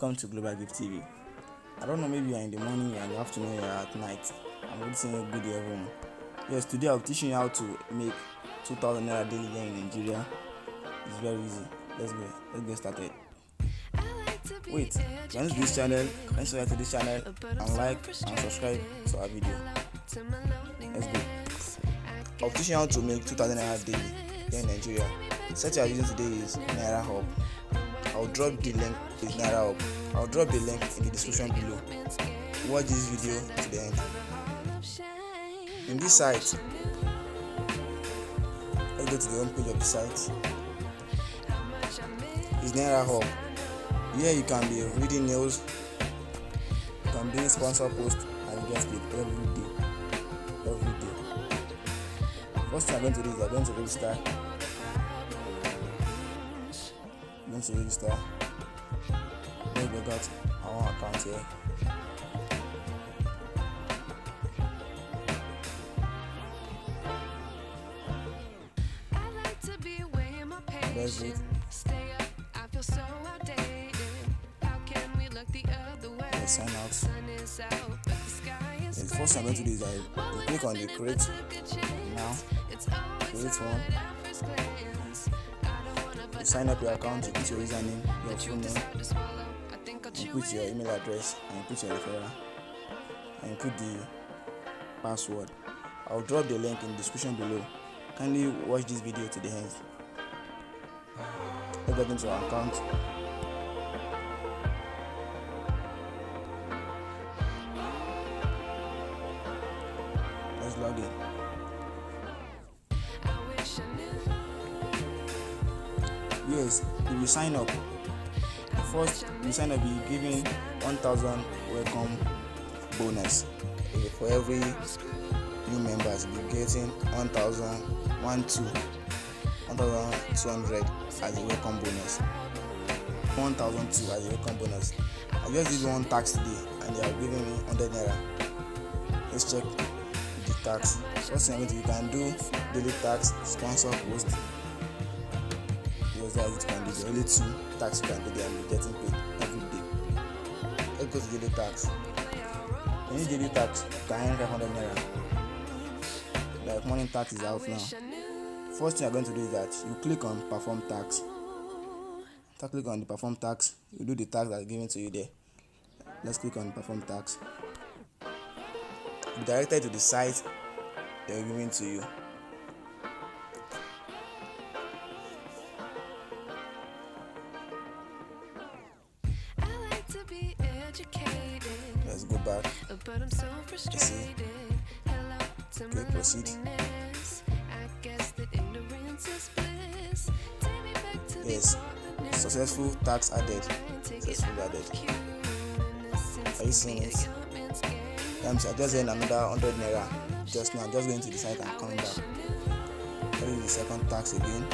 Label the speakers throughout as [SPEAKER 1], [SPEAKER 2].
[SPEAKER 1] Welcome to Global Gift TV. I don't know, maybe you're in the morning and the afternoon, you're at night. I'm really saying good day everyone. Yes, today I'll be teaching you how to make 2,000 Naira daily here in Nigeria. It's very easy. Let's get started. Wait, join this channel, subscribe to this channel, and like and subscribe to our video. Let's go. I'll teach you how to make 2,000 Naira daily here in Nigeria. The site you are using today is Naira Hub. I'll drop the link in Naira Hub. I'll drop the link in the description below. Watch this video to the end. In this site, let's go to the home page of the site. It's Naira Hub. Here you can be reading news, you can be sponsor posts, and you get paid every day. First thing I'm going to do is I'm going to register. Then we got our account here. That's it. Let's sign out. The first thing I'm going to do is I click on the create now. Create one. You sign up your account, you put your username, your full name, you put your email address, and you put your referral, and you put the password. I'll drop the link in the description below. Kindly watch this video to the end. Let's get into our account. Let's log in. Yes, if you sign up, first you sign up, you're giving 1,000 welcome bonus. For every new members, you'll be getting 1,200 as a welcome bonus. 1,002 as a welcome bonus. I just did one tax today and they are giving me 100 Naira. Let's check the tax. First thing you can do daily tax, sponsor post. That you can do the only two tax you can do there and be getting paid every day. Let's go to daily tax. When you daily tax, you can earn 500 Naira. Like morning tax is out now. First thing you're going to do is that you click on perform tax. After click on the perform tax, you do the tax that's given to you there. Let's click on perform tax. Be directed to the site they're giving to you. Let's go back. Let's see. Okay, proceed. Yes, successful tax added. Successfully added. Are you seeing it? I just earned another 100 Naira just now. Just going to the site and coming back. That is the second tax again.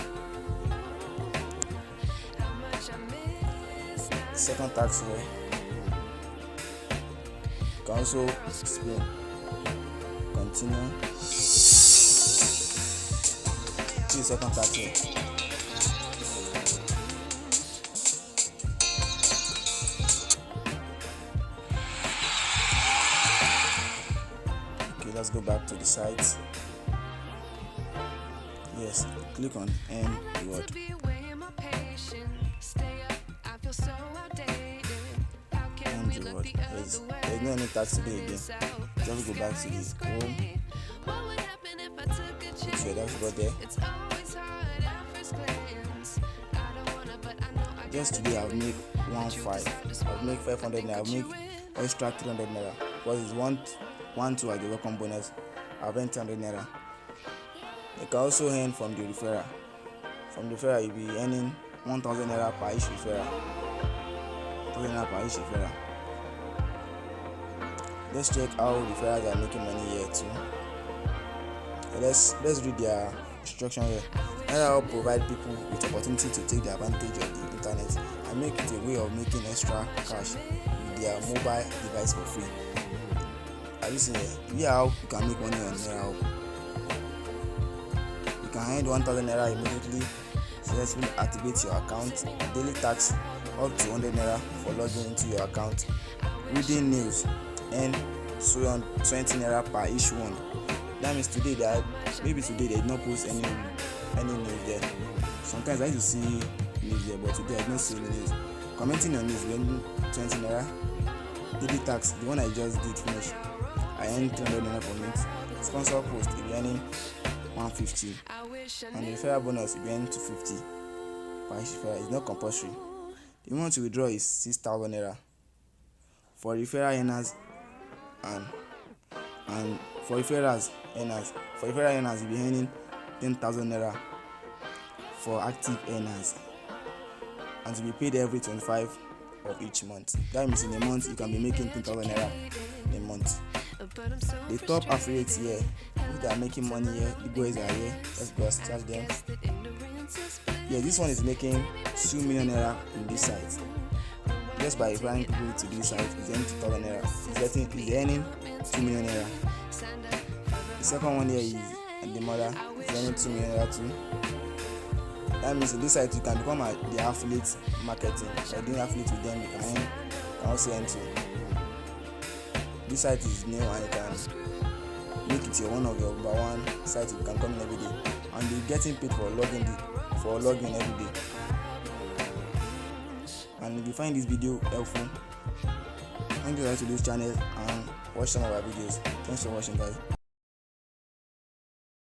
[SPEAKER 1] Second tax here. You can also explain. Continue. See the second tax here. Okay, let's go back to the site. Yes, click on end reward. There's no any tax today again. Just go back to the home. Put your dashboard there. Just today I'll make 1,500. I'll make 500 Naira. I'll make extra 300 Naira. Because it's 1,2 as the welcome bonus. I'll earn 300 Naira. You can also earn from the referral. From the referral, you'll be earning 1,000 Naira per each referral. 1,000 Naira per each referral. Let's check how referrals are making money here too. Let's read their instruction here. Naira Hub provide people with opportunity to take the advantage of the internet and make it a way of making extra cash with their mobile device for free. Are you seeing here? Here how you can make money on Naira Hub. You can earn 1,000 Naira immediately. Successfully activate your account. Daily tax up to 100 naira for logging into your account. Reading news, and so on 20 naira per each one. That means today they did not post any news there. Sometimes I used to see news there, but today I did not see any news. Commenting on news, we earn 20 naira. Daily tax, the one I just did finish, I earned 300 naira from it. Sponsor post, if you're earning 150, and the referral bonus, if you're earning 250 per each referral. It's not compulsory. The amount to withdraw is 6,000 naira for referral earners and for referral earners you'll be earning 10,000 naira for active earners, and to be paid every 25 of each month. That means in a month you can be making 10,000 naira in a month. The top affiliates here, who are making money here, the boys are here. Let's go start them. Yeah, this one is making 2 million naira in this site. Just by referring people to this site, it's earning 2,000 naira. He's earning 2 million naira. The second one here is the mother, is earning 2 million naira too. That means in this site you can become the affiliate marketing. By doing affiliate with them, you can also earn too. This site is new and you can make it one of your number one sites you can come in every day, and you're getting paid for logging every day. And if you find this video helpful, thank you to this channel and watch some of our videos. Thanks for watching, guys.